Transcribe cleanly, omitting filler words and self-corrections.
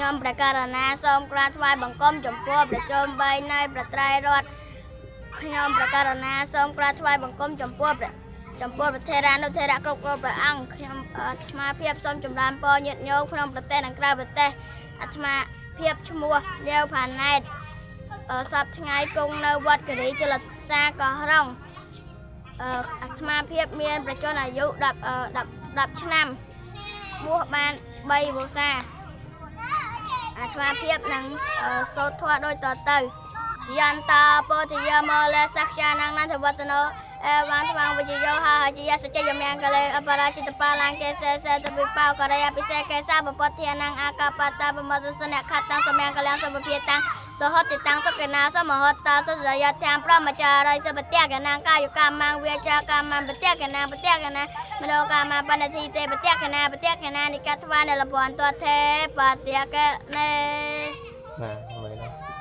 ញោមប្រការណាសូមក្រាបថ្វាយបង្គំចំពោះព្រះជន្ម3នៃប្រត្រៃរតខ្ញុំប្រការណាសូមក្រាបថ្វាយបង្គំចំពោះប្រធេរានុធេរៈគ្រប់ព្រះអង្គខ្ញុំអាត្មាភាពសូមចម្រើនពរញាតិញោមក្នុងប្រទេសនិងក្រៅប្រទេសអាត្មាភាពឈ្មោះលាវផាណែតសពថ្ងៃគង់នៅវត្តគិរីចលសាកោះរងអាត្មាភាពមានប្រជជនអាយុ10ឆ្នាំបួសបាន3វស្សាអាត្មាភាពនឹងសូត្រធម៌ដូចតទៅយន្តោពោធិយមលេសក្យានងនន្ធវត្តនោអេវ៉ាន់ថ្វាងវិជ្ជយោហាជាសច្ចយមង្គលេអបរាជិតបាឡាងកេសេសេតវិបោករិយពិសេកេសាបពធានងអាកបតាបមតសនៈខតាំសមង្គលាំងសពភាតាំងសហតិតាំងសកេណាសមហតតាសសយធាមប្រមចារិសបតៈកណាកាយកម្មងវាចាកម្មបតៈកណាមនោកម្មបណ្ឌិទេបតៈកណានិកថ្វានលពន្តទេបតៈកណេណាមើល